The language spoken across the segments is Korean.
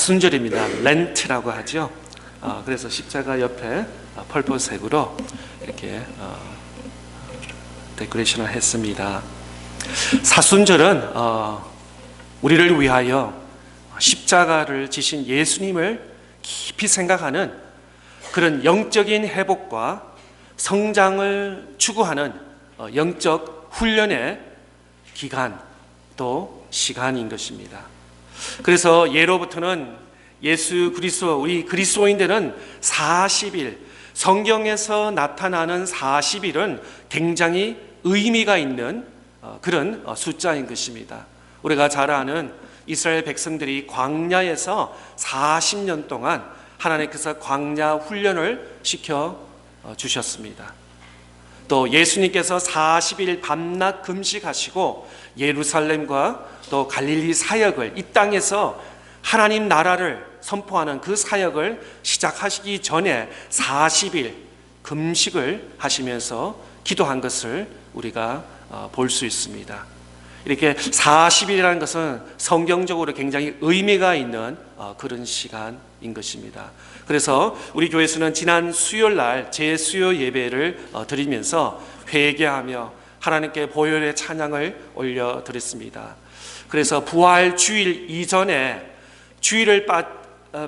순절입니다. 렌트라고 하죠. 그래서 십자가 옆에 펄펄색으로 이렇게 데코레이션을 했습니다. 사순절은 우리를 위하여 십자가를 지신 예수님을 깊이 생각하는 그런 영적인 회복과 성장을 추구하는 영적 훈련의 기간 또 시간인 것입니다. 그래서 예로부터는 예수 그리스도, 우리 그리스도인들은 40일, 성경에서 나타나는 40일은 굉장히 의미가 있는 그런 숫자인 것입니다. 우리가 잘 아는 이스라엘 백성들이 광야에서 40년 동안 하나님께서 광야 훈련을 시켜 주셨습니다. 또 예수님께서 40일 밤낮 금식하시고 예루살렘과 또 갈릴리 사역을, 이 땅에서 하나님 나라를 선포하는 그 사역을 시작하시기 전에 40일 금식을 하시면서 기도한 것을 우리가 볼 수 있습니다. 이렇게 40일이라는 것은 성경적으로 굉장히 의미가 있는 그런 시간인 것입니다. 그래서 우리 교회에서는 지난 수요일 날 제수요 예배를 드리면서 회개하며 하나님께 보혈의 찬양을 올려드렸습니다. 그래서 부활 주일 이전에 주일을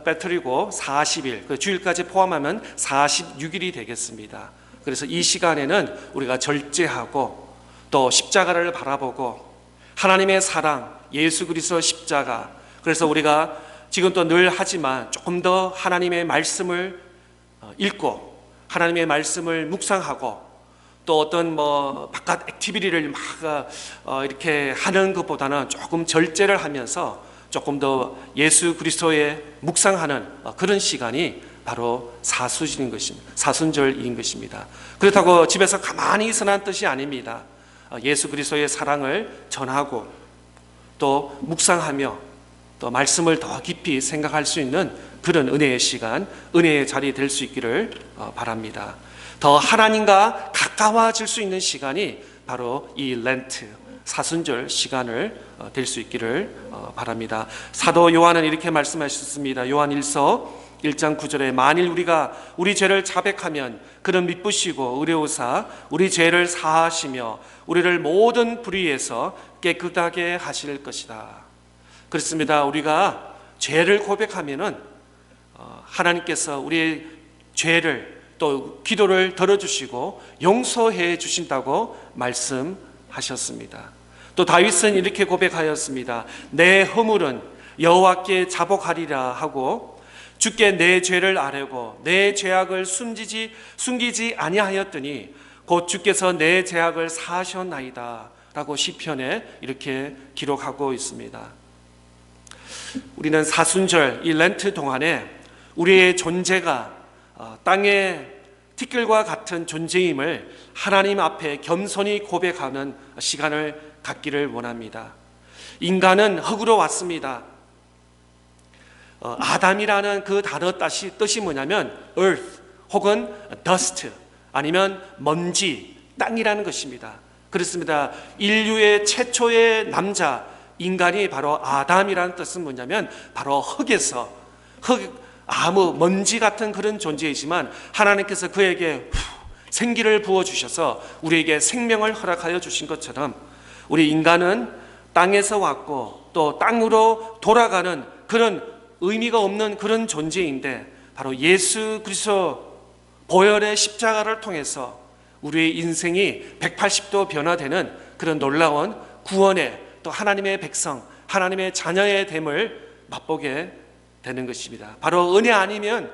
빼뜨리고 40일, 그 주일까지 포함하면 46일이 되겠습니다. 그래서 이 시간에는 우리가 절제하고 또 십자가를 바라보고 하나님의 사랑, 예수 그리스도 십자가, 그래서 우리가 지금 또 늘 하지만 조금 더 하나님의 말씀을 읽고 하나님의 말씀을 묵상하고 또 어떤 바깥 액티비티를 막 이렇게 하는 것보다는 조금 절제를 하면서 조금 더 예수 그리스도의 묵상하는 그런 시간이 바로 사순절인 것입니다. 사순절인 것입니다. 그렇다고 집에서 가만히 있으라는 뜻이 아닙니다. 예수 그리스도의 사랑을 전하고 또 묵상하며 또 말씀을 더 깊이 생각할 수 있는 그런 은혜의 시간, 은혜의 자리 될 수 있기를 바랍니다. 더 하나님과 가까워질 수 있는 시간이 바로 이 렌트, 사순절 시간을 될 수 있기를 바랍니다. 사도 요한은 이렇게 말씀하셨습니다. 요한 1서 1장 9절에 만일 우리가 우리 죄를 자백하면 그는 미쁘시고 의뢰오사 우리 죄를 사하시며 우리를 모든 불의에서 깨끗하게 하실 것이다. 그렇습니다. 우리가 죄를 고백하면은 하나님께서 우리의 죄를 또 기도를 들어주시고 용서해 주신다고 말씀하셨습니다. 또 다윗은 이렇게 고백하였습니다. 내 허물은 여호와께 자복하리라 하고 주께 내 죄를 아뢰고 내 죄악을 숨기지 아니하였더니 곧 주께서 내 죄악을 사하셨나이다 라고 시편에 이렇게 기록하고 있습니다. 우리는 사순절, 이 렌트 동안에 우리의 존재가 땅의 티끌과 같은 존재임을 하나님 앞에 겸손히 고백하는 시간을 갖기를 원합니다. 인간은 흙으로 왔습니다. 아담이라는 그 단어 뜻이 뭐냐면 earth 혹은 dust 아니면 먼지, 땅이라는 것입니다. 그렇습니다. 인류의 최초의 남자 인간이 바로 아담이라는 뜻은 뭐냐면 바로 흙에서 아무 먼지 같은 그런 존재이지만 하나님께서 그에게 생기를 부어주셔서 우리에게 생명을 허락하여 주신 것처럼 우리 인간은 땅에서 왔고 또 땅으로 돌아가는 그런 의미가 없는 그런 존재인데 바로 예수 그리스도 보혈의 십자가를 통해서 우리의 인생이 180도 변화되는 그런 놀라운 구원의 또 하나님의 백성, 하나님의 자녀의 됨을 맛보게 되는 것입니다. 바로 은혜 아니면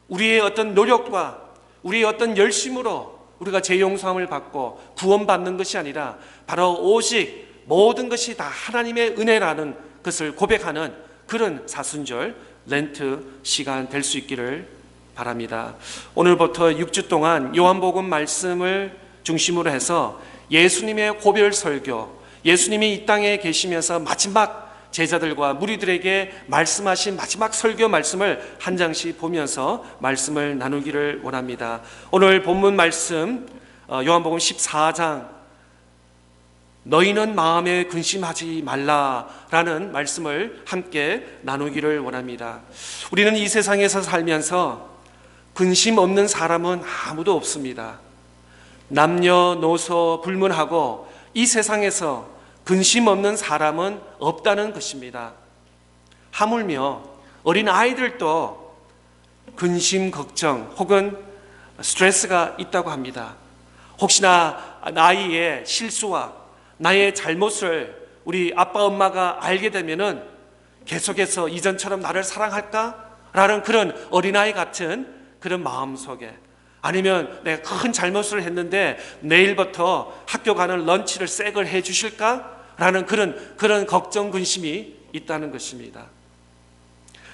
우리의 어떤 노력과 우리의 어떤 열심으로 우리가 죄 용서함을 받고 구원받는 것이 아니라 바로 오직 모든 것이 다 하나님의 은혜라는 것을 고백하는 그런 사순절 렌트 시간 될 수 있기를 바랍니다. 오늘부터 6주 동안 요한복음 말씀을 중심으로 해서 예수님의 고별 설교, 예수님이 이 땅에 계시면서 마지막 제자들과 무리들에게 말씀하신 마지막 설교 말씀을 한 장씩 보면서 말씀을 나누기를 원합니다. 오늘 본문 말씀 요한복음 14장 너희는 마음에 근심하지 말라라는 말씀을 함께 나누기를 원합니다. 우리는 이 세상에서 살면서 근심 없는 사람은 아무도 없습니다. 남녀노소 불문하고 이 세상에서 근심 없는 사람은 없다는 것입니다. 하물며 어린 아이들도 근심, 걱정 혹은 스트레스가 있다고 합니다. 혹시나 나의 실수와 나의 잘못을 우리 아빠 엄마가 알게 되면은 계속해서 이전처럼 나를 사랑할까? 라는 그런 어린아이 같은 그런 마음 속에, 아니면 내가 큰 잘못을 했는데 내일부터 학교 가는 런치를 색을 해 주실까? 라는 그런 걱정, 근심이 있다는 것입니다.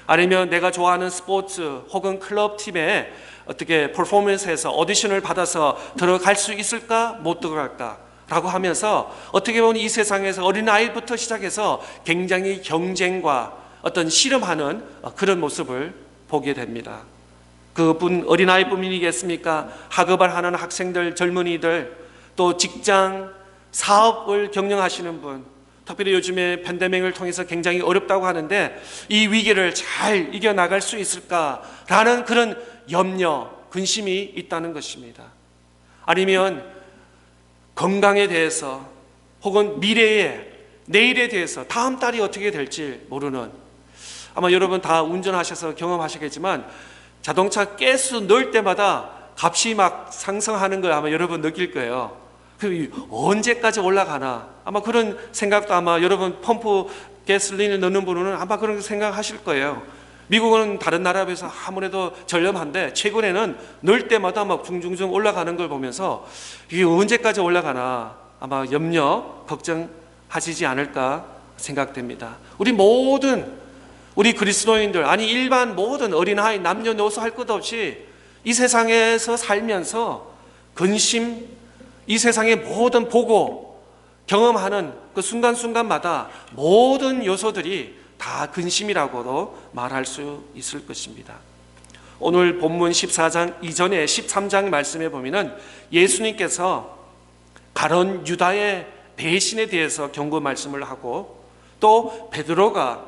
아니면 내가 좋아하는 스포츠 혹은 클럽팀에 어떻게 퍼포먼스에서 오디션을 받아서 들어갈 수 있을까? 못 들어갈까? 라고 하면서 어떻게 보면 이 세상에서 어린아이부터 시작해서 굉장히 경쟁과 어떤 씨름하는 그런 모습을 보게 됩니다. 그뿐 어린아이뿐이겠습니까? 학업을 하는 학생들, 젊은이들, 또 직장, 사업을 경영하시는 분, 특별히 요즘에 팬데믹을 통해서 굉장히 어렵다고 하는데 이 위기를 잘 이겨나갈 수 있을까라는 그런 염려, 근심이 있다는 것입니다. 아니면 건강에 대해서 혹은 미래에, 내일에 대해서 다음 달이 어떻게 될지 모르는, 아마 여러분 다 운전하셔서 경험하시겠지만 자동차 가스 넣을 때마다 값이 막 상승하는 걸 아마 여러분 느낄 거예요. 그 언제까지 올라가나, 아마 그런 생각도 아마 여러분 펌프 가솔린을 넣는 분은 아마 그런 생각하실 거예요. 미국은 다른 나라에 비해서 아무래도 저렴한데 최근에는 넣을 때마다 막 둥둥둥 올라가는 걸 보면서 이게 언제까지 올라가나 아마 염려, 걱정하시지 않을까 생각됩니다. 우리 그리스도인들, 아니 일반 모든 어린아이, 남녀노소 할 것 없이 이 세상에서 살면서 근심, 이 세상의 모든 보고 경험하는 그 순간순간마다 모든 요소들이 다 근심이라고도 말할 수 있을 것입니다. 오늘 본문 14장 이전에 13장 말씀에 보면은 예수님께서 가룟 유다의 배신에 대해서 경고 말씀을 하고, 또 베드로가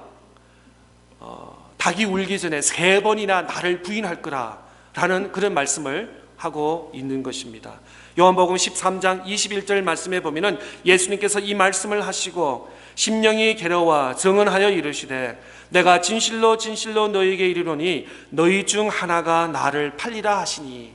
닭이 울기 전에 3번이나 나를 부인할 거라 라는 그런 말씀을 하고 있는 것입니다. 요한복음 13장 21절 말씀에 보면은 예수님께서 이 말씀을 하시고 심령이 괴로워 정언하여 이르시되 내가 진실로 진실로 너희에게 이르노니 너희 중 하나가 나를 팔리라 하시니,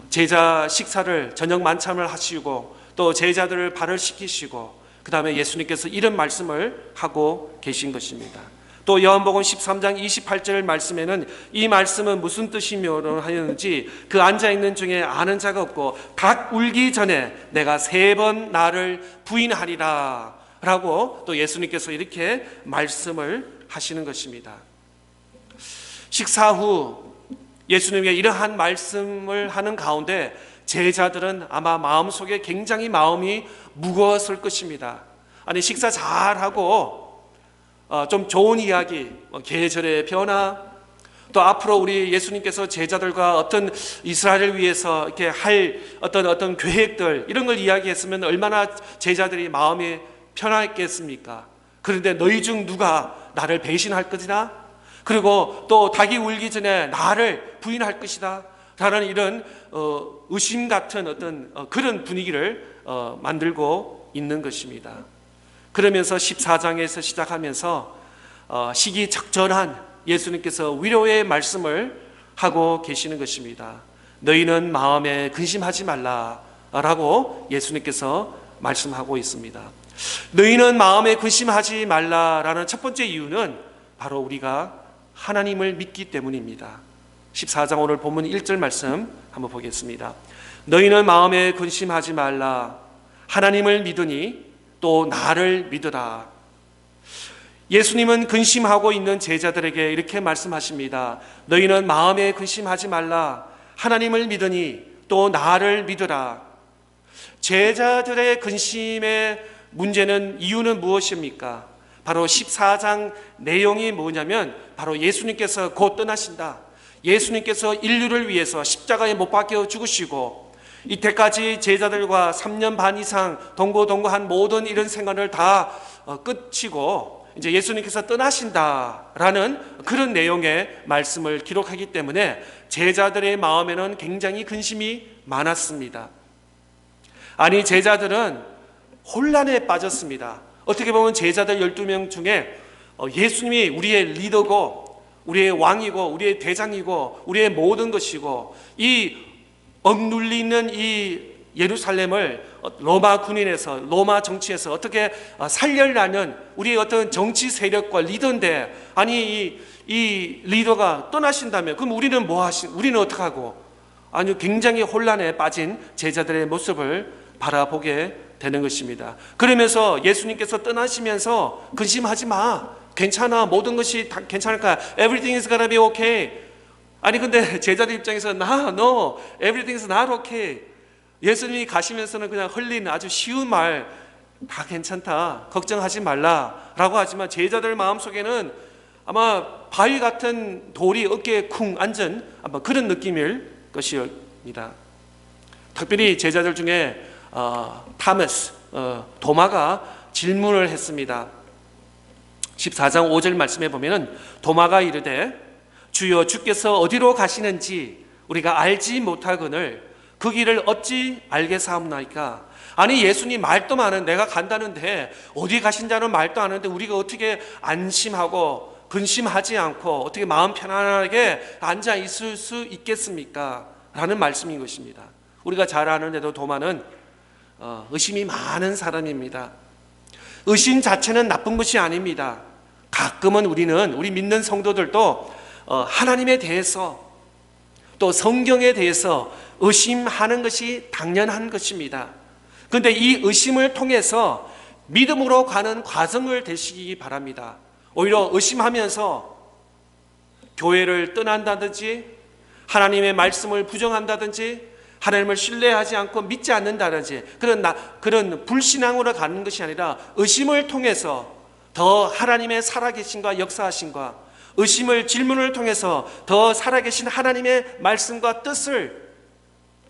제자 식사를 저녁 만찬을 하시고 또 제자들을 발을 씻기시고 그 다음에 예수님께서 이런 말씀을 하고 계신 것입니다. 또 요한복음 13장 28절 말씀에는 이 말씀은 무슨 뜻이며 하였는지 그 앉아있는 중에 아는 자가 없고 닭 울기 전에 내가 3번 나를 부인하리라 라고 또 예수님께서 이렇게 말씀을 하시는 것입니다. 식사 후 예수님께 이러한 말씀을 하는 가운데 제자들은 아마 마음속에 굉장히 마음이 무거웠을 것입니다. 아니 식사 잘하고 좀 좋은 이야기, 계절의 변화, 또 앞으로 우리 예수님께서 제자들과 어떤 이스라엘을 위해서 이렇게 할 어떤 계획들, 이런 걸 이야기했으면 얼마나 제자들이 마음이 편했겠습니까? 그런데 너희 중 누가 나를 배신할 것이다? 그리고 또 닭이 울기 전에 나를 부인할 것이다 라는 이런 의심 같은 어떤 그런 분위기를 만들고 있는 것입니다. 그러면서 14장에서 시작하면서 시기적절한 예수님께서 위로의 말씀을 하고 계시는 것입니다. 너희는 마음에 근심하지 말라라고 예수님께서 말씀하고 있습니다. 너희는 마음에 근심하지 말라라는 첫 번째 이유는 바로 우리가 하나님을 믿기 때문입니다. 14장 오늘 본문 1절 말씀 한번 보겠습니다. 너희는 마음에 근심하지 말라. 하나님을 믿으니 또 나를 믿으라. 예수님은 근심하고 있는 제자들에게 이렇게 말씀하십니다. 너희는 마음에 근심하지 말라. 하나님을 믿으니 또 나를 믿으라. 제자들의 근심의 문제는, 이유는 무엇입니까? 바로 14장 내용이 뭐냐면 바로 예수님께서 곧 떠나신다. 예수님께서 인류를 위해서 십자가에 못 박혀 죽으시고 이때까지 제자들과 3년 반 이상 동고동거한 모든 이런 생활을 다 끝이고 이제 예수님께서 떠나신다라는 그런 내용의 말씀을 기록하기 때문에 제자들의 마음에는 굉장히 근심이 많았습니다. 아니, 제자들은 혼란에 빠졌습니다. 어떻게 보면 제자들 12명 중에 예수님이 우리의 리더고 우리의 왕이고 우리의 대장이고 우리의 모든 것이고 이 억눌리는 이 예루살렘을 로마 군인에서 로마 정치에서 어떻게 살려라는 우리의 어떤 정치 세력과 리더인데, 아니 이 리더가 떠나신다면 그럼 우리는 우리는 어떻게 하고? 아니, 굉장히 혼란에 빠진 제자들의 모습을 바라보게 되는 것입니다. 그러면서 예수님께서 떠나시면서 근심하지 마, 괜찮아, 모든 것이 다 괜찮을까, everything is gonna be okay. 아니 근데 제자들 입장에서 no, everything is not okay. 예수님이 가시면서는 그냥 흘린 아주 쉬운 말, 다 괜찮다, 걱정하지 말라라고 하지만 제자들 마음속에는 아마 바위 같은 돌이 어깨에 쿵 앉은 아마 그런 느낌일 것입니다. 특별히 제자들 중에 도마가 질문을 했습니다. 14장 5절 말씀에 보면은 도마가 이르되 주여, 주께서 어디로 가시는지 우리가 알지 못하거늘 그 길을 어찌 알겠사옵나이까. 아니, 예수님 말도 많은, 내가 간다는데 어디 가신다는 말도 안 하는데 우리가 어떻게 안심하고 근심하지 않고 어떻게 마음 편안하게 앉아 있을 수 있겠습니까? 라는 말씀인 것입니다. 우리가 잘 아는데도 도마는 의심이 많은 사람입니다. 의심 자체는 나쁜 것이 아닙니다. 가끔은 우리 믿는 성도들도 하나님에 대해서 또 성경에 대해서 의심하는 것이 당연한 것입니다. 그런데 이 의심을 통해서 믿음으로 가는 과정을 되시기 바랍니다. 오히려 의심하면서 교회를 떠난다든지 하나님의 말씀을 부정한다든지 하나님을 신뢰하지 않고 믿지 않는다든지 그런 불신앙으로 가는 것이 아니라 의심을 통해서 더 하나님의 살아계신과 역사하신과 의심을 질문을 통해서 더 살아계신 하나님의 말씀과 뜻을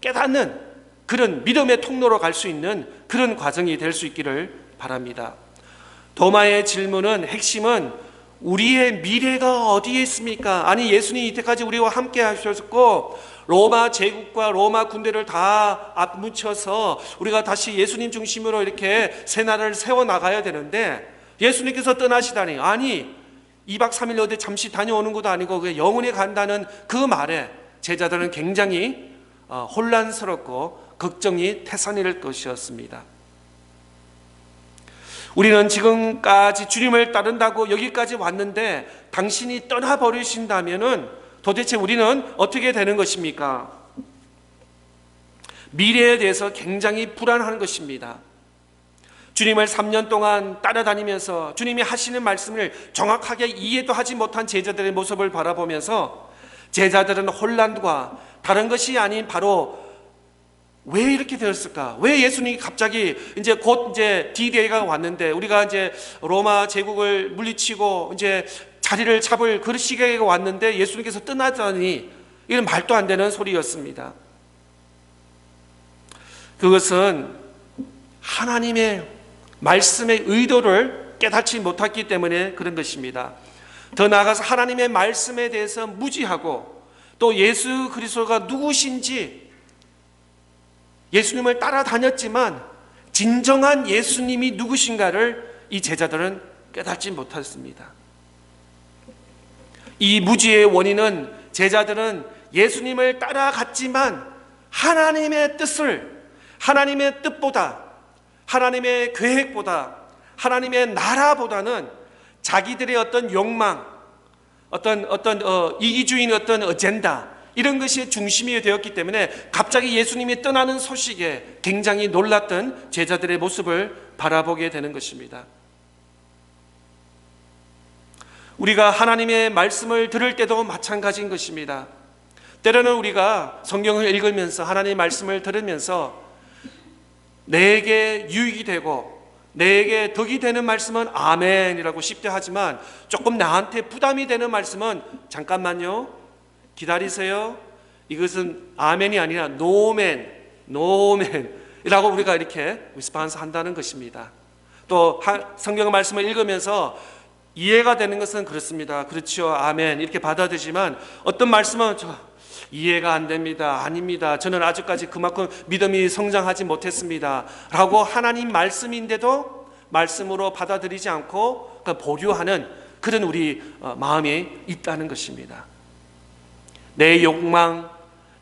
깨닫는 그런 믿음의 통로로 갈 수 있는 그런 과정이 될 수 있기를 바랍니다. 도마의 질문은 핵심은 우리의 미래가 어디에 있습니까? 아니, 예수님이 이때까지 우리와 함께 하셨고 로마 제국과 로마 군대를 다 앞뭉쳐서 우리가 다시 예수님 중심으로 이렇게 새 나라를 세워나가야 되는데 예수님께서 떠나시다니, 아니 2박 3일 어디 잠시 다녀오는 것도 아니고 영원히 간다는 그 말에 제자들은 굉장히 혼란스럽고 걱정이 태산일 것이었습니다. 우리는 지금까지 주님을 따른다고 여기까지 왔는데 당신이 떠나버리신다면은 도대체 우리는 어떻게 되는 것입니까? 미래에 대해서 굉장히 불안한 것입니다. 주님을 3년 동안 따라다니면서 주님이 하시는 말씀을 정확하게 이해도 하지 못한 제자들의 모습을 바라보면서 제자들은 혼란과 다른 것이 아닌 바로 왜 이렇게 되었을까? 왜 예수님이 갑자기 곧 D-Day가 왔는데 우리가 이제 로마 제국을 물리치고 이제 자리를 잡을 그 시기가 왔는데 예수님께서 떠나자니, 이런 말도 안 되는 소리였습니다. 그것은 하나님의 말씀의 의도를 깨닫지 못했기 때문에 그런 것입니다. 더 나아가서 하나님의 말씀에 대해서 무지하고 또 예수 그리스도가 누구신지, 예수님을 따라다녔지만 진정한 예수님이 누구신가를 이 제자들은 깨닫지 못했습니다. 이 무지의 원인은 제자들은 예수님을 따라갔지만 하나님의 뜻보다, 하나님의 계획보다, 하나님의 나라보다는 자기들의 어떤 욕망, 어떤 이기주의인 어떤 어젠다, 이런 것이 중심이 되었기 때문에 갑자기 예수님이 떠나는 소식에 굉장히 놀랐던 제자들의 모습을 바라보게 되는 것입니다. 우리가 하나님의 말씀을 들을 때도 마찬가지인 것입니다. 때로는 우리가 성경을 읽으면서 하나님의 말씀을 들으면서 내게 유익이 되고 내게 덕이 되는 말씀은 아멘이라고 쉽게 하지만 조금 나한테 부담이 되는 말씀은 잠깐만요, 기다리세요, 이것은 아멘이 아니라 노멘, 노맨이라고 우리가 이렇게 리스폰스 한다는 것입니다. 또 성경 말씀을 읽으면서 이해가 되는 것은 그렇습니다. 그렇죠, 아멘 이렇게 받아들이지만 어떤 말씀은 이해가 안 됩니다, 아닙니다, 저는 아직까지 그만큼 믿음이 성장하지 못했습니다 라고 하나님 말씀인데도 말씀으로 받아들이지 않고 보류하는 그런 우리 마음이 있다는 것입니다. 내 욕망,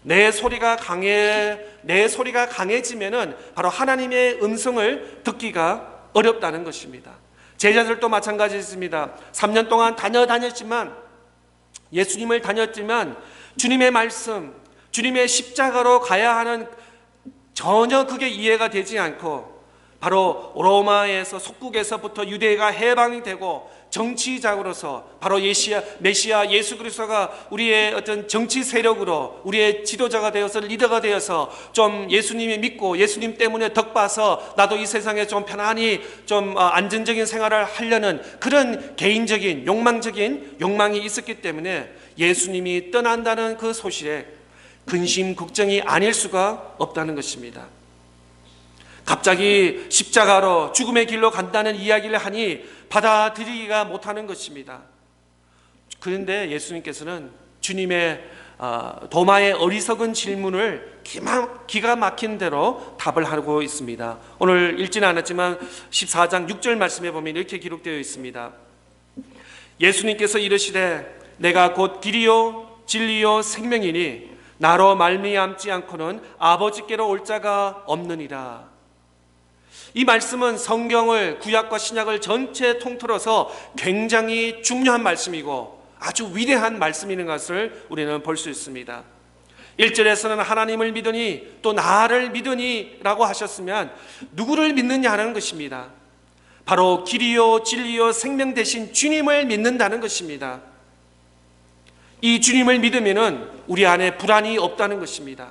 내 소리가 강해지면은 바로 하나님의 음성을 듣기가 어렵다는 것입니다. 제자들도 마찬가지였습니다. 3년 동안 다녔지만 예수님을 다녔지만 주님의 말씀, 주님의 십자가로 가야 하는 전혀 그게 이해가 되지 않고 바로 로마에서 속국에서부터 유대가 해방이 되고 정치적으로서 바로 메시아 예수 그리스도가 우리의 어떤 정치 세력으로 우리의 지도자가 되어서 리더가 되어서 좀 예수님이 믿고 예수님 때문에 덕봐서 나도 이 세상에 좀 편안히 좀 안전적인 생활을 하려는 그런 개인적인 욕망적인 욕망이 있었기 때문에 예수님이 떠난다는 그 소식에 근심 걱정이 아닐 수가 없다는 것입니다. 갑자기 십자가로 죽음의 길로 간다는 이야기를 하니 받아들이기가 못하는 것입니다. 그런데 예수님께서는 주님의 도마의 어리석은 질문을 기가 막힌 대로 답을 하고 있습니다. 오늘 읽지는 않았지만 14장 6절 말씀에 보면 이렇게 기록되어 있습니다. 예수님께서 이르시되 내가 곧 길이요 진리요 생명이니 나로 말미암지 않고는 아버지께로 올 자가 없느니라. 이 말씀은 성경을 구약과 신약을 전체 통틀어서 굉장히 중요한 말씀이고 아주 위대한 말씀인 것을 우리는 볼 수 있습니다. 1절에서는 하나님을 믿으니 또 나를 믿으니 라고 하셨으면 누구를 믿느냐는 것입니다. 바로 길이요 진리요 생명 되신 주님을 믿는다는 것입니다. 이 주님을 믿으면 우리 안에 불안이 없다는 것입니다.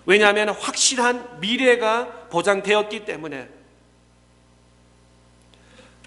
왜냐하면 확실한 미래가 보장되었기 때문에.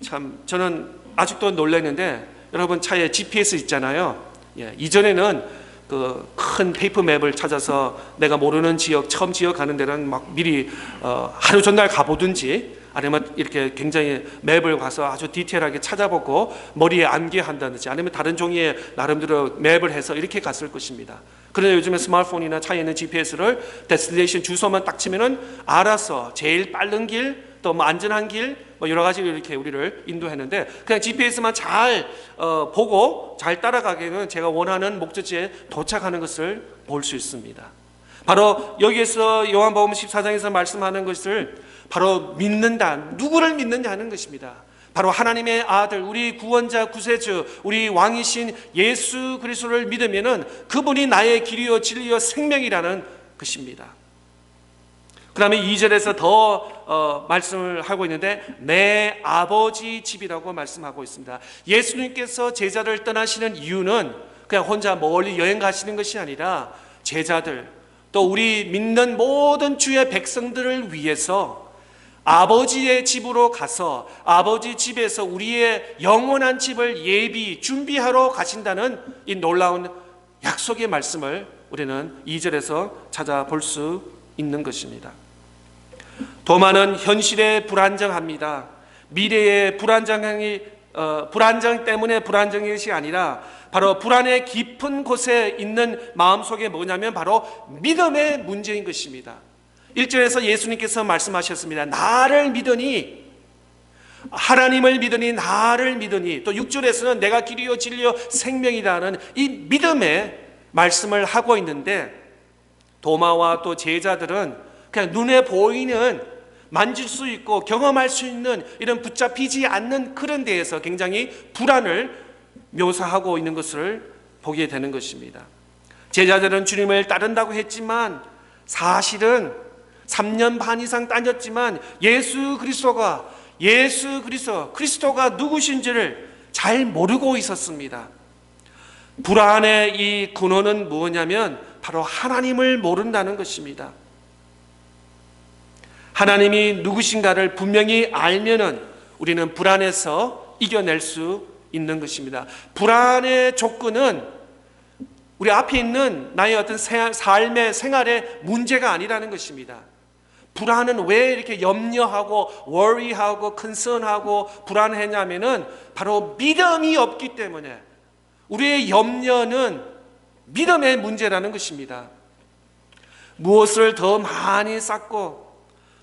참 저는 아직도 놀라는데 여러분 차에 GPS 있잖아요. 이전에는 그 큰 페이퍼 맵을 찾아서 내가 모르는 지역 처음 지역 가는 데는 막 미리 하루 전날 가보든지 아니면 이렇게 굉장히 맵을 가서 아주 디테일하게 찾아보고 머리에 암기한다든지 아니면 다른 종이에 나름대로 맵을 해서 이렇게 갔을 것입니다. 그런데 요즘에 스마트폰이나 차에 있는 GPS를 데스티네이션 주소만 딱 치면은 알아서 제일 빠른 길 또 뭐 안전한 길 뭐 여러 가지로 이렇게 우리를 인도했는데 그냥 GPS만 잘 보고 잘 따라가기에는 제가 원하는 목적지에 도착하는 것을 볼 수 있습니다. 바로 여기에서 요한복음 14장에서 말씀하는 것을 바로 믿는다. 누구를 믿느냐 하는 것입니다. 바로 하나님의 아들, 우리 구원자, 구세주, 우리 왕이신 예수 그리스도를 믿으면은 그분이 나의 길이요 진리요 생명이라는 것입니다. 그 다음에 2절에서 더 말씀을 하고 있는데 내 아버지 집이라고 말씀하고 있습니다. 예수님께서 제자를 떠나시는 이유는 그냥 혼자 멀리 여행 가시는 것이 아니라 제자들 또 우리 믿는 모든 주의 백성들을 위해서 아버지의 집으로 가서 아버지 집에서 우리의 영원한 집을 준비하러 가신다는 이 놀라운 약속의 말씀을 우리는 2절에서 찾아볼 수 있는 것입니다. 도마는 현실에 불안정합니다. 미래의 불안정 때문에 불안정한 것이 아니라 바로 불안의 깊은 곳에 있는 마음속에 뭐냐면 바로 믿음의 문제인 것입니다. 1절에서 예수님께서 말씀하셨습니다. 나를 믿으니 하나님을 믿으니 나를 믿으니 또 6절에서는 내가 길이요 진리요 생명이라는 이 믿음의 말씀을 하고 있는데 도마와 또 제자들은 그냥 눈에 보이는 만질 수 있고 경험할 수 있는 이런 붙잡히지 않는 그런 데에서 굉장히 불안을 묘사하고 있는 것을 보게 되는 것입니다. 제자들은 주님을 따른다고 했지만 사실은 3년 반 이상 다녔지만 예수 그리스도가 누구신지를 잘 모르고 있었습니다. 불안의 이 근원은 뭐냐면 바로 하나님을 모른다는 것입니다. 하나님이 누구신가를 분명히 알면은 우리는 불안에서 이겨낼 수 있는 것입니다. 불안의 조건은 우리 앞에 있는 나의 어떤 삶의 생활의 문제가 아니라는 것입니다. 불안은 왜 이렇게 염려하고 worry하고 concern하고 불안했냐면은 바로 믿음이 없기 때문에. 우리의 염려는 믿음의 문제라는 것입니다. 무엇을 더 많이 쌓고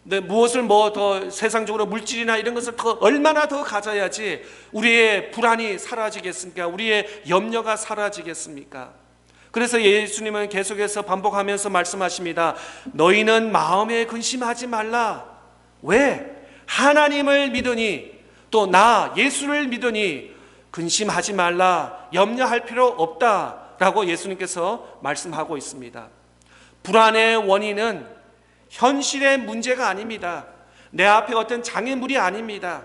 무엇을 뭐 더 세상적으로 물질이나 이런 것을 더 얼마나 더 가져야지 우리의 불안이 사라지겠습니까? 우리의 염려가 사라지겠습니까? 그래서 예수님은 계속해서 반복하면서 말씀하십니다. 너희는 마음에 근심하지 말라. 왜? 하나님을 믿으니, 또 나 예수를 믿으니 근심하지 말라, 염려할 필요 없다라고 예수님께서 말씀하고 있습니다. 불안의 원인은 현실의 문제가 아닙니다. 내 앞에 어떤 장애물이 아닙니다.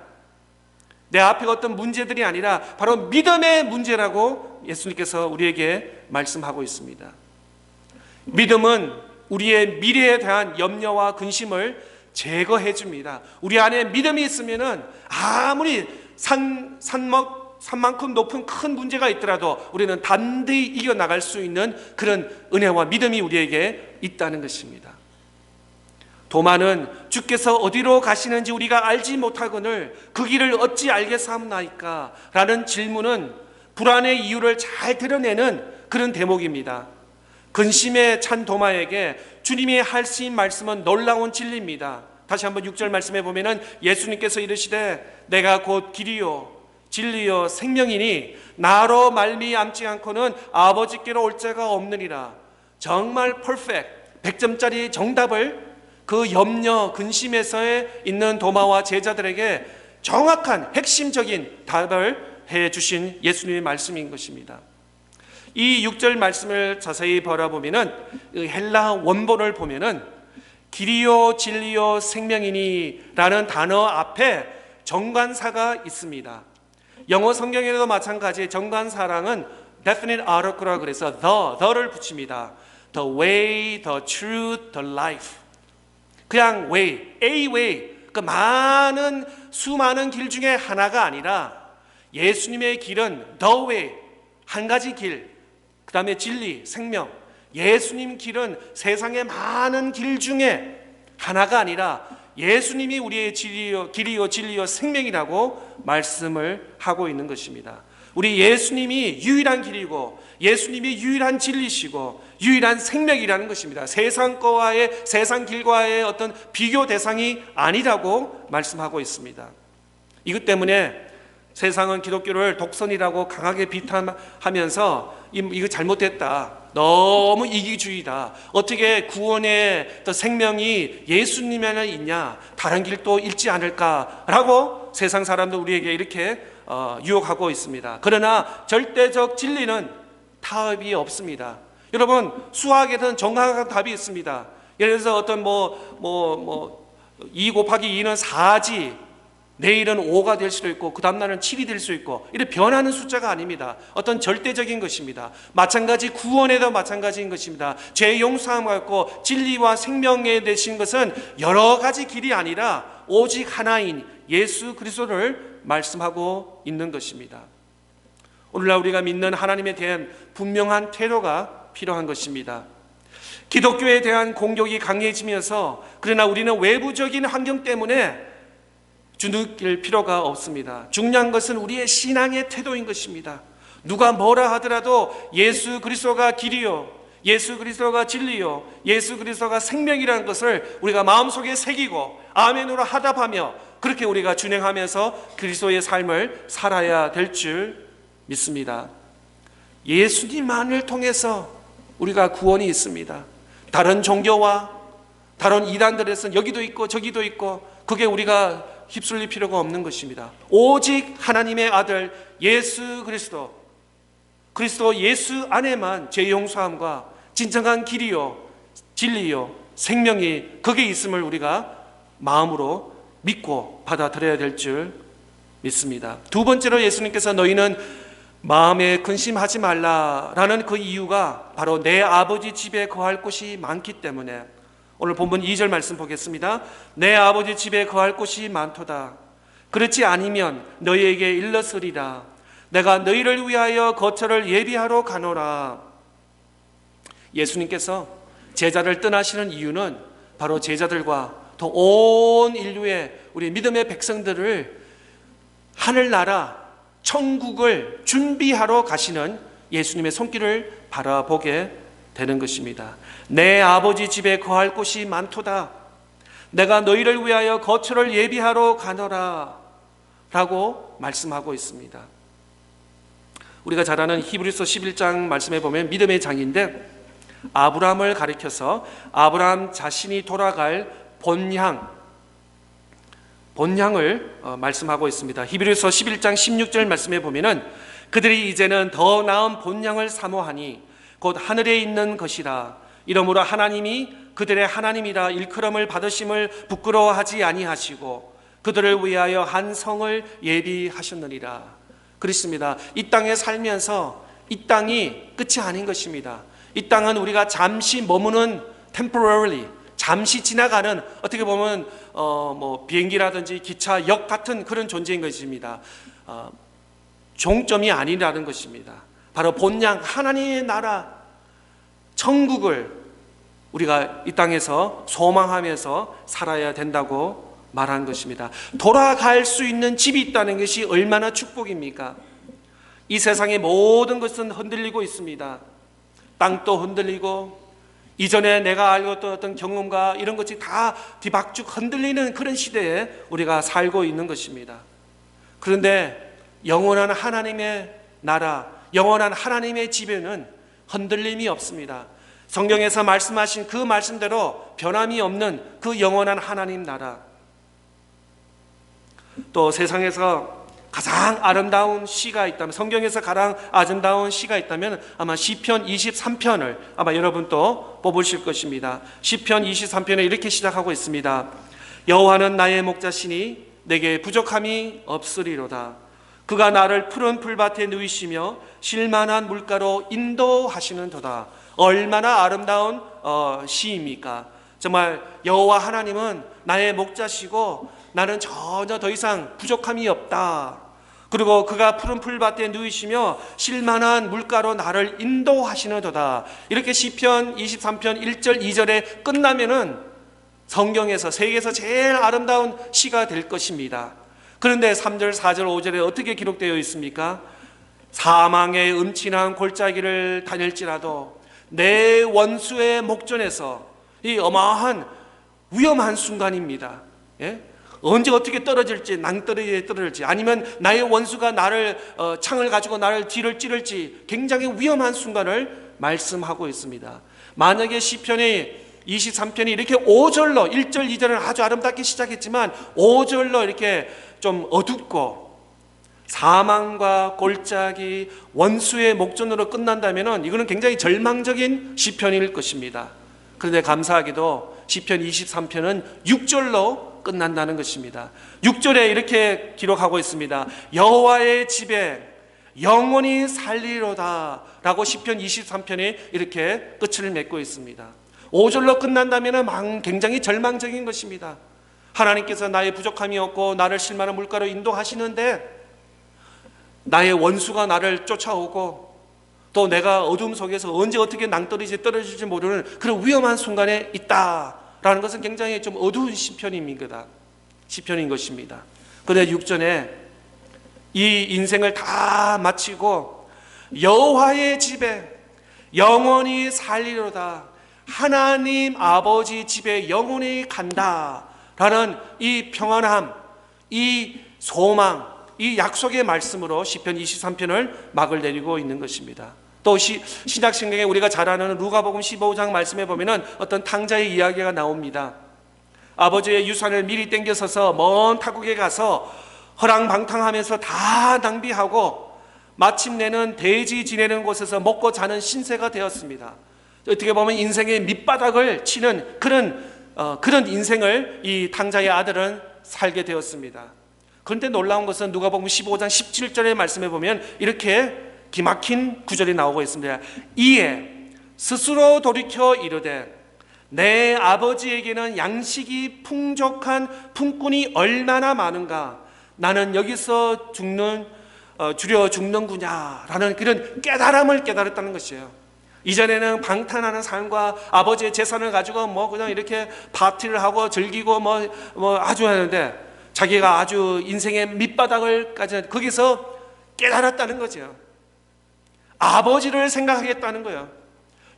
내 앞에 어떤 문제들이 아니라 바로 믿음의 문제라고 예수님께서 우리에게 말씀하고 있습니다. 믿음은 우리의 미래에 대한 염려와 근심을 제거해 줍니다. 우리 안에 믿음이 있으면은 아무리 산만큼 높은 큰 문제가 있더라도 우리는 단단히 이겨나갈 수 있는 그런 은혜와 믿음이 우리에게 있다는 것입니다. 도마는 주께서 어디로 가시는지 우리가 알지 못하거늘 그 길을 어찌 알겠사옵나이까? 라는 질문은 불안의 이유를 잘 드러내는 그런 대목입니다. 근심에 찬 도마에게 주님이 하신 말씀은 놀라운 진리입니다. 다시 한번 6절 말씀해 보면은 예수님께서 이르시되 내가 곧 길이요 진리요 생명이니 나로 말미암지 않고는 아버지께로 올 자가 없느니라. 정말 퍼펙트 100점짜리 정답을 그 염려 근심에서에 있는 도마와 제자들에게 정확한 핵심적인 답을 해 주신 예수님의 말씀인 것입니다. 이 6절 말씀을 자세히 바라보면은 헬라 원본을 보면은 길이요 진리요 생명이니라는 단어 앞에 정관사가 있습니다. 영어 성경에도 마찬가지 정관사랑은 definite article라 그래서 the를 붙입니다. The way, the truth, the life. 그냥 way, a way, 그 많은 수많은 길 중에 하나가 아니라 예수님의 길은 the way, 한 가지 길, 그 다음에 진리, 생명. 예수님 길은 세상의 많은 길 중에 하나가 아니라 예수님이 우리의 길이요 진리요 생명이라고 말씀을 하고 있는 것입니다. 우리 예수님이 유일한 길이고 예수님이 유일한 진리시고 유일한 생명이라는 것입니다. 세상 길과의 어떤 비교 대상이 아니라고 말씀하고 있습니다. 이것 때문에 세상은 기독교를 독선이라고 강하게 비판하면서 이거 잘못됐다, 너무 이기주의다, 어떻게 구원의 생명이 예수님에는 있냐, 다른 길도 있지 않을까라고 세상 사람들 우리에게 이렇게 유혹하고 있습니다. 그러나 절대적 진리는 답이 없습니다. 여러분, 수학에는 정확한 답이 있습니다. 예를 들어서 어떤 2 곱하기 2는 4지, 내일은 5가 될 수도 있고 그 다음날은 7이 될 수 있고, 이렇게 변하는 숫자가 아닙니다. 어떤 절대적인 것입니다. 마찬가지 구원에도 마찬가지인 것입니다. 죄 용서함 갖고 진리와 생명에 되신 것은 여러 가지 길이 아니라 오직 하나인 예수 그리스도를 말씀하고 있는 것입니다. 오늘날 우리가 믿는 하나님에 대한 분명한 태도가 필요한 것입니다. 기독교에 대한 공격이 강해지면서 그러나 우리는 외부적인 환경 때문에 주눅길 필요가 없습니다. 중요한 것은 우리의 신앙의 태도인 것입니다. 누가 뭐라 하더라도 예수 그리스도가 길이요, 예수 그리스도가 진리요, 예수 그리스도가 생명이라는 것을 우리가 마음속에 새기고 아멘으로 하답하며 그렇게 우리가 준행하면서 그리스도의 삶을 살아야 될 줄 믿습니다. 예수님만을 통해서 우리가 구원이 있습니다. 다른 종교와 다른 이단들에서는 여기도 있고 저기도 있고 그게 우리가 휩쓸릴 필요가 없는 것입니다. 오직 하나님의 아들 예수 그리스도 예수 안에만 죄 용서함과 진정한 길이요 진리요 생명이 거기에 있음을 우리가 마음으로 믿고 받아들여야 될 줄 믿습니다. 두 번째로 예수님께서 너희는 마음에 근심하지 말라라는 그 이유가 바로 내 아버지 집에 거할 곳이 많기 때문에. 오늘 본문 2절 말씀 보겠습니다. 내 아버지 집에 거할 곳이 많도다. 그렇지 아니면 너희에게 일렀으리라. 내가 너희를 위하여 거처를 예비하러 가노라. 예수님께서 제자를 떠나시는 이유는 바로 제자들과 또 온 인류의 우리 믿음의 백성들을 하늘나라 천국을 준비하러 가시는 예수님의 손길을 바라보게 되는 것입니다. 내 아버지 집에 거할 곳이 많도다. 내가 너희를 위하여 거처를 예비하러 가노라 라고 말씀하고 있습니다. 우리가 잘 아는 히브리서 11장 말씀에 보면 믿음의 장인데 아브라함을 가리켜서 아브라함 자신이 돌아갈 본향을 말씀하고 있습니다. 히브리서 11장 16절 말씀에 보면은 그들이 이제는 더 나은 본향을 사모하니 곧 하늘에 있는 것이라. 이러므로 하나님이 그들의 하나님이라 일컬음을 받으심을 부끄러워하지 아니하시고 그들을 위하여 한 성을 예비하셨느니라. 그렇습니다. 이 땅에 살면서 이 땅이 끝이 아닌 것입니다. 이 땅은 우리가 잠시 머무는 temporarily, 잠시 지나가는 어떻게 보면 비행기라든지 기차, 역 같은 그런 존재인 것입니다. 종점이 아니라는 것입니다. 바로 본향 하나님의 나라 천국을 우리가 이 땅에서 소망하면서 살아야 된다고 말한 것입니다. 돌아갈 수 있는 집이 있다는 것이 얼마나 축복입니까? 이 세상의 모든 것은 흔들리고 있습니다. 땅도 흔들리고 이전에 내가 알고 어떤 경험과 이런 것이 다 뒤박죽 흔들리는 그런 시대에 우리가 살고 있는 것입니다. 그런데 영원한 하나님의 나라, 영원한 하나님의 집에는 흔들림이 없습니다. 성경에서 말씀하신 그 말씀대로 변함이 없는 그 영원한 하나님 나라. 또 세상에서 가장 아름다운 시가 있다면, 성경에서 가장 아름다운 시가 있다면 아마 시편 23편을 아마 여러분 또 뽑으실 것입니다. 시편 23편에 이렇게 시작하고 있습니다. 여호와는 나의 목자시니 내게 부족함이 없으리로다. 그가 나를 푸른 풀밭에 누이시며 쉴만한 물가로 인도하시는도다. 얼마나 아름다운 시입니까? 정말 여호와 하나님은 나의 목자시고 나는 전혀 더 이상 부족함이 없다. 그리고 그가 푸른 풀밭에 누이시며 쉴만한 물가로 나를 인도하시는도다. 이렇게 시편 23편 1절 2절에 끝나면은 성경에서 세계에서 제일 아름다운 시가 될 것입니다. 그런데 3절 4절 5절에 어떻게 기록되어 있습니까? 사망의 음침한 골짜기를 다닐지라도 내 원수의 목전에서, 이 어마어마한 위험한 순간입니다. 예? 언제 어떻게 떨어질지, 낭떠러지에 떨어질지, 아니면 나의 원수가 나를 창을 가지고 나를 뒤를 찌를지, 굉장히 위험한 순간을 말씀하고 있습니다. 만약에 시편의 23편이 이렇게 5절로 1절 2절은 아주 아름답게 시작했지만 5절로 이렇게 좀 어둡고 사망과 골짜기, 원수의 목전으로 끝난다면 이거는 굉장히 절망적인 시편일 것입니다. 그런데 감사하게도 시편 23편은 6절로 끝난다는 것입니다. 6절에 이렇게 기록하고 있습니다. 여호와의 집에 영원히 살리로다 라고 시편 23편에 이렇게 끝을 맺고 있습니다. 5절로 끝난다면 굉장히 절망적인 것입니다. 하나님께서 나의 부족함이 없고 나를 쉴만한 물가로 인도하시는데 나의 원수가 나를 쫓아오고 또 내가 어둠 속에서 언제 어떻게 낭떠러지에 떨어질지 모르는 그런 위험한 순간에 있다라는 것은 굉장히 좀 어두운 시편인 것입니다. 그런데 6절에 이 인생을 다 마치고 여호와의 집에 영원히 살리로다, 하나님 아버지 집에 영원히 간다라는 이 평안함, 이 소망, 이 약속의 말씀으로 시편 23편을 막을 내리고 있는 것입니다. 또 신약성경에 우리가 잘 아는 누가복음 15장 말씀에 보면은 어떤 탕자의 이야기가 나옵니다. 아버지의 유산을 미리 땡겨서서 먼 타국에 가서 허랑방탕하면서 다 낭비하고 마침내는 돼지 지내는 곳에서 먹고 자는 신세가 되었습니다. 어떻게 보면 인생의 밑바닥을 치는 그런 인생을 이 탕자의 아들은 살게 되었습니다. 그런데 놀라운 것은 누가복음 15장 17절의 말씀에 보면 이렇게 기막힌 구절이 나오고 있습니다. 이에 스스로 돌이켜 이르되 내 아버지에게는 양식이 풍족한 품꾼이 얼마나 많은가, 나는 여기서 주려 죽는구나 라는 그런 깨달음을 깨달았다는 것이에요. 이전에는 방탕하는 삶과 아버지의 재산을 가지고 뭐 그냥 이렇게 파티를 하고 즐기고 뭐 아주 하는데, 자기가 아주 인생의 밑바닥을까지 거기서 깨달았다는 거죠. 아버지를 생각하겠다는 거예요.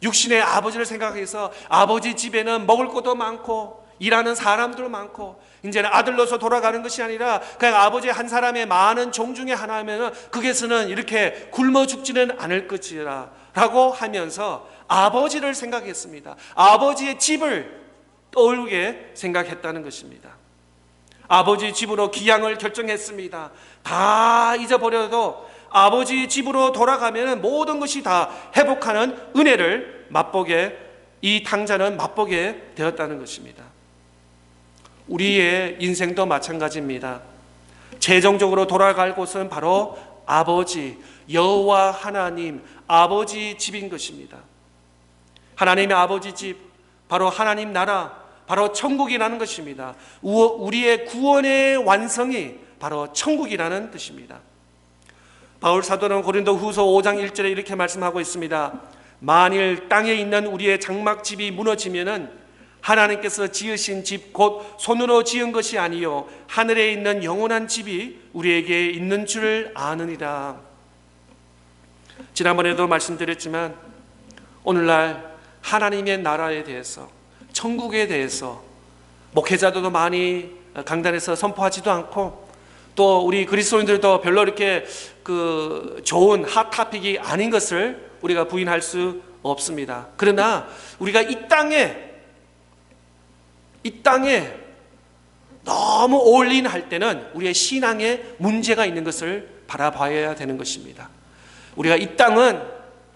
육신의 아버지를 생각해서 아버지 집에는 먹을 것도 많고 일하는 사람들 많고, 이제는 아들로서 돌아가는 것이 아니라 그냥 아버지 한 사람의 많은 종 중에 하나면 거기에서는 이렇게 굶어 죽지는 않을 것이라 라고 하면서 아버지를 생각했습니다. 아버지의 집을 떠오르게 생각했다는 것입니다. 아버지 집으로 귀향을 결정했습니다. 다 잊어버려도 아버지 집으로 돌아가면 모든 것이 다 회복하는 은혜를 맛보게, 이 탕자는 맛보게 되었다는 것입니다. 우리의 인생도 마찬가지입니다. 최종적으로 돌아갈 곳은 바로 아버지, 여호와 하나님, 아버지 집인 것입니다. 하나님의 아버지 집, 바로 하나님 나라, 바로 천국이라는 것입니다. 우리의 구원의 완성이 바로 천국이라는 뜻입니다. 바울 사도는 고린도 후서 5장 1절에 이렇게 말씀하고 있습니다. 만일 땅에 있는 우리의 장막집이 무너지면은 하나님께서 지으신 집 곧 손으로 지은 것이 아니요 하늘에 있는 영원한 집이 우리에게 있는 줄 아느니라. 지난번에도 말씀드렸지만 오늘날 하나님의 나라에 대해서, 천국에 대해서 목회자들도 많이 강단에서 선포하지도 않고, 또 우리 그리스도인들도 별로 이렇게 좋은 핫토픽이 아닌 것을 우리가 부인할 수 없습니다. 그러나 우리가 이 땅에 너무 올인할 때는 우리의 신앙에 문제가 있는 것을 바라봐야 되는 것입니다. 우리가 이 땅은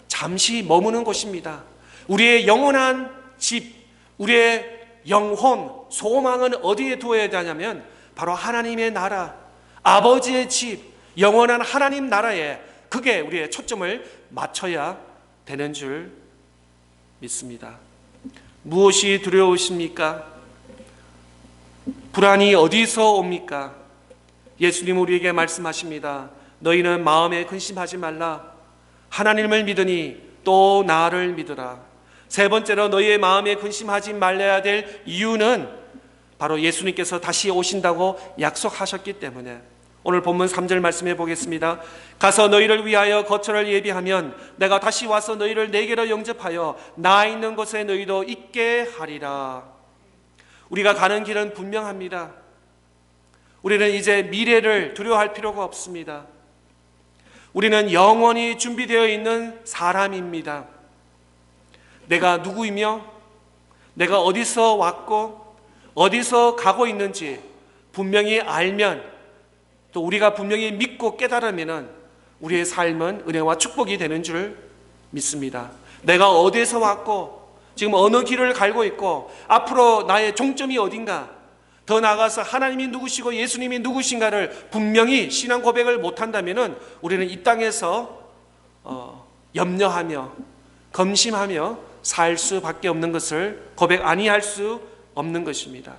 잠시 머무는 곳입니다. 우리의 영원한 집, 우리의 영혼, 소망은 어디에 두어야 되냐면 바로 하나님의 나라, 아버지의 집, 영원한 하나님 나라에, 그게 우리의 초점을 맞춰야 되는 줄 믿습니다. 무엇이 두려우십니까? 불안이 어디서 옵니까? 예수님 우리에게 말씀하십니다. 너희는 마음에 근심하지 말라. 하나님을 믿으니 또 나를 믿으라. 세 번째로 너희의 마음에 근심하지 말아야 될 이유는 바로 예수님께서 다시 오신다고 약속하셨기 때문에, 오늘 본문 3절 말씀해 보겠습니다. 가서 너희를 위하여 거처를 예비하면 내가 다시 와서 너희를 내게로 영접하여 나 있는 곳에 너희도 있게 하리라. 우리가 가는 길은 분명합니다. 우리는 이제 미래를 두려워할 필요가 없습니다. 우리는 영원히 준비되어 있는 사람입니다. 내가 누구이며 내가 어디서 왔고 어디서 가고 있는지 분명히 알면, 또 우리가 분명히 믿고 깨달으면 우리의 삶은 은혜와 축복이 되는 줄 믿습니다. 내가 어디에서 왔고 지금 어느 길을 갈고 있고 앞으로 나의 종점이 어딘가, 더 나아가서 하나님이 누구시고 예수님이 누구신가를 분명히 신앙 고백을 못한다면 우리는 이 땅에서 염려하며 검심하며 살 수밖에 없는 것을 고백 아니할 수 없는 것입니다.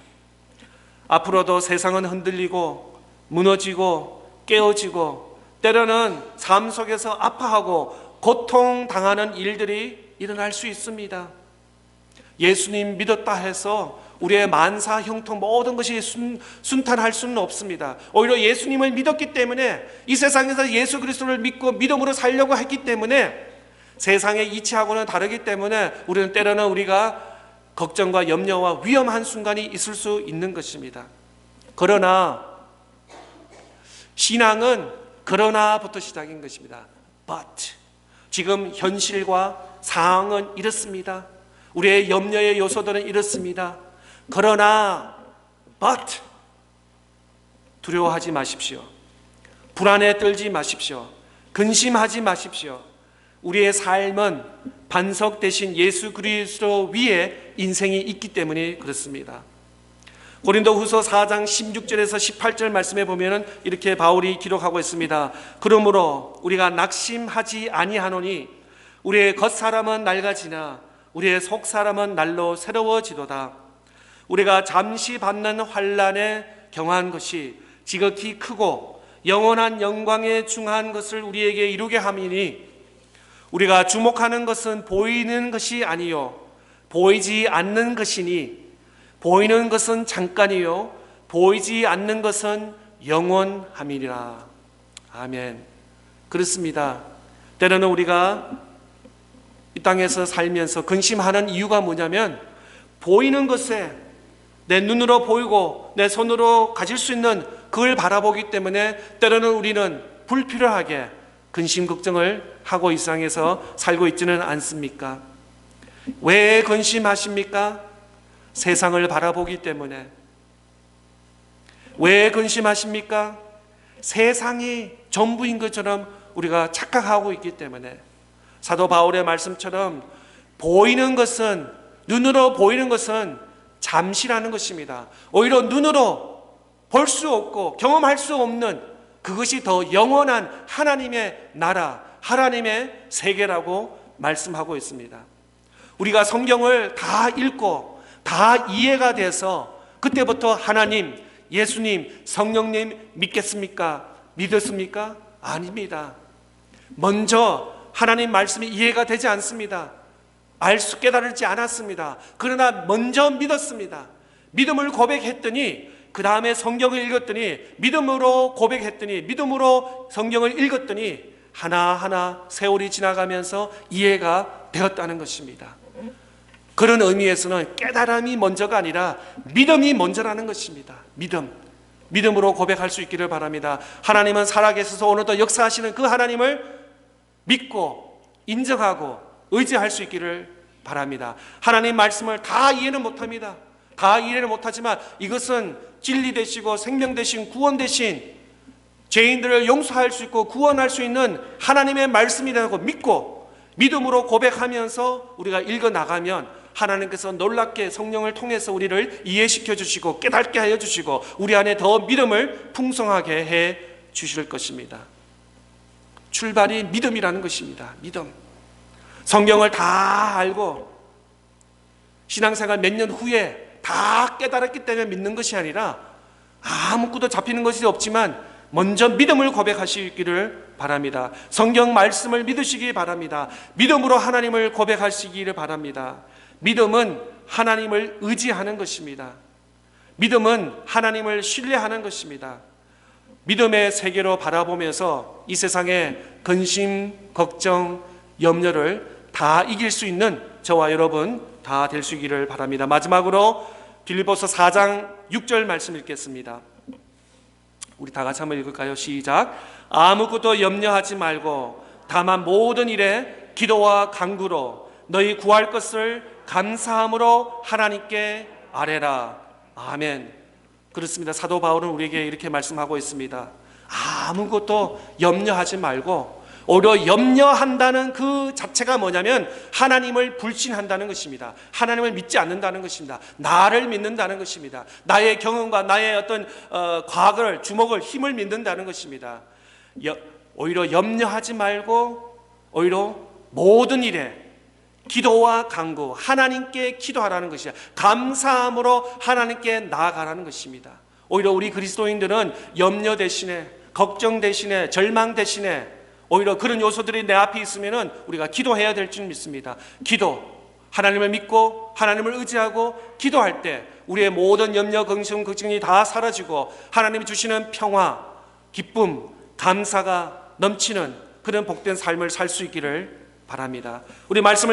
앞으로도 세상은 흔들리고 무너지고 깨어지고 때로는 삶 속에서 아파하고 고통당하는 일들이 일어날 수 있습니다. 예수님 믿었다 해서 우리의 만사 형통 모든 것이 순탄할 수는 없습니다. 오히려 예수님을 믿었기 때문에, 이 세상에서 예수 그리스도를 믿고 믿음으로 살려고 했기 때문에, 세상의 이치하고는 다르기 때문에 우리는 때로는 우리가 걱정과 염려와 위험한 순간이 있을 수 있는 것입니다. 그러나 신앙은 그러나부터 시작인 것입니다. But 지금 현실과 상황은 이렇습니다. 우리의 염려의 요소들은 이렇습니다. 그러나 but 두려워하지 마십시오. 불안에 떨지 마십시오. 근심하지 마십시오. 우리의 삶은 반석 대신 예수 그리스도 위에 인생이 있기 때문에 그렇습니다. 고린도후서 4장 16절에서 18절 말씀에 보면 이렇게 바울이 기록하고 있습니다. 그러므로 우리가 낙심하지 아니하노니 우리의 겉사람은 낡아지나 우리의 속사람은 날로 새로워지도다. 우리가 잠시 받는 환난에 경한 것이 지극히 크고 영원한 영광에 중한 것을 우리에게 이루게 함이니 우리가 주목하는 것은 보이는 것이 아니요 보이지 않는 것이니 보이는 것은 잠깐이요 보이지 않는 것은 영원함이니라. 아멘. 그렇습니다. 때로는 우리가 이 땅에서 살면서 근심하는 이유가 뭐냐면 보이는 것에 내 눈으로 보이고 내 손으로 가질 수 있는 그걸 바라보기 때문에 때로는 우리는 불필요하게 근심 걱정을 하고 이 세상에서 살고 있지는 않습니까? 왜 근심하십니까? 세상을 바라보기 때문에. 왜 근심하십니까? 세상이 전부인 것처럼 우리가 착각하고 있기 때문에. 사도 바울의 말씀처럼 보이는 것은, 눈으로 보이는 것은 잠시라는 것입니다. 오히려 눈으로 볼 수 없고 경험할 수 없는 그것이 더 영원한 하나님의 나라, 하나님의 세계라고 말씀하고 있습니다. 우리가 성경을 다 읽고 다 이해가 돼서 그때부터 하나님, 예수님, 성령님 믿겠습니까? 믿었습니까? 아닙니다. 먼저 하나님 말씀이 이해가 되지 않습니다. 깨달지 않았습니다. 그러나 먼저 믿었습니다. 믿음을 고백했더니 그 다음에 성경을 읽었더니 믿음으로 고백했더니 믿음으로 성경을 읽었더니 하나하나 세월이 지나가면서 이해가 되었다는 것입니다. 그런 의미에서는 깨달음이 먼저가 아니라 믿음이 먼저라는 것입니다. 믿음으로 고백할 수 있기를 바랍니다. 하나님은 살아계셔서 오늘도 역사하시는 그 하나님을 믿고 인정하고 의지할 수 있기를 바랍니다. 하나님 말씀을 다 이해는 못합니다. 다 이해를 못하지만 이것은 진리 되시고 생명 되신 구원 되신 죄인들을 용서할 수 있고 구원할 수 있는 하나님의 말씀이라고 믿고 믿음으로 고백하면서 우리가 읽어나가면 하나님께서 놀랍게 성령을 통해서 우리를 이해시켜 주시고 깨닫게 하여 주시고 우리 안에 더 믿음을 풍성하게 해 주실 것입니다. 출발이 믿음이라는 것입니다. 믿음. 성경을 다 알고 신앙생활 몇 년 후에 다 깨달았기 때문에 믿는 것이 아니라 아무것도 잡히는 것이 없지만 먼저 믿음을 고백하시기를 바랍니다. 성경 말씀을 믿으시기 바랍니다. 믿음으로 하나님을 고백하시기를 바랍니다. 믿음은 하나님을 의지하는 것입니다. 믿음은 하나님을 신뢰하는 것입니다. 믿음의 세계로 바라보면서 이 세상의 근심, 걱정, 염려를 다 이길 수 있는 저와 여러분 다 될 수 있기를 바랍니다. 마지막으로 빌립보서 4장 6절 말씀 읽겠습니다. 우리 다 같이 한번 읽을까요? 시작. 아무것도 염려하지 말고 다만 모든 일에 기도와 간구로 너희 구할 것을 감사함으로 하나님께 아뢰라. 아멘. 그렇습니다. 사도 바울은 우리에게 이렇게 말씀하고 있습니다. 아무것도 염려하지 말고 오히려 염려한다는 그 자체가 뭐냐면 하나님을 불신한다는 것입니다. 하나님을 믿지 않는다는 것입니다. 나를 믿는다는 것입니다. 나의 경험과 나의 어떤 과거를, 주목을, 힘을 믿는다는 것입니다. 오히려 염려하지 말고 오히려 모든 일에 기도와 간구, 하나님께 기도하라는 것이야. 감사함으로 하나님께 나아가라는 것입니다. 오히려 우리 그리스도인들은 염려 대신에, 걱정 대신에, 절망 대신에 오히려 그런 요소들이 내 앞에 있으면은 우리가 기도해야 될 줄 믿습니다. 기도, 하나님을 믿고 하나님을 의지하고 기도할 때 우리의 모든 염려, 걱정, 걱정이 다 사라지고 하나님이 주시는 평화, 기쁨, 감사가 넘치는 그런 복된 삶을 살 수 있기를 바랍니다. 우리 말씀을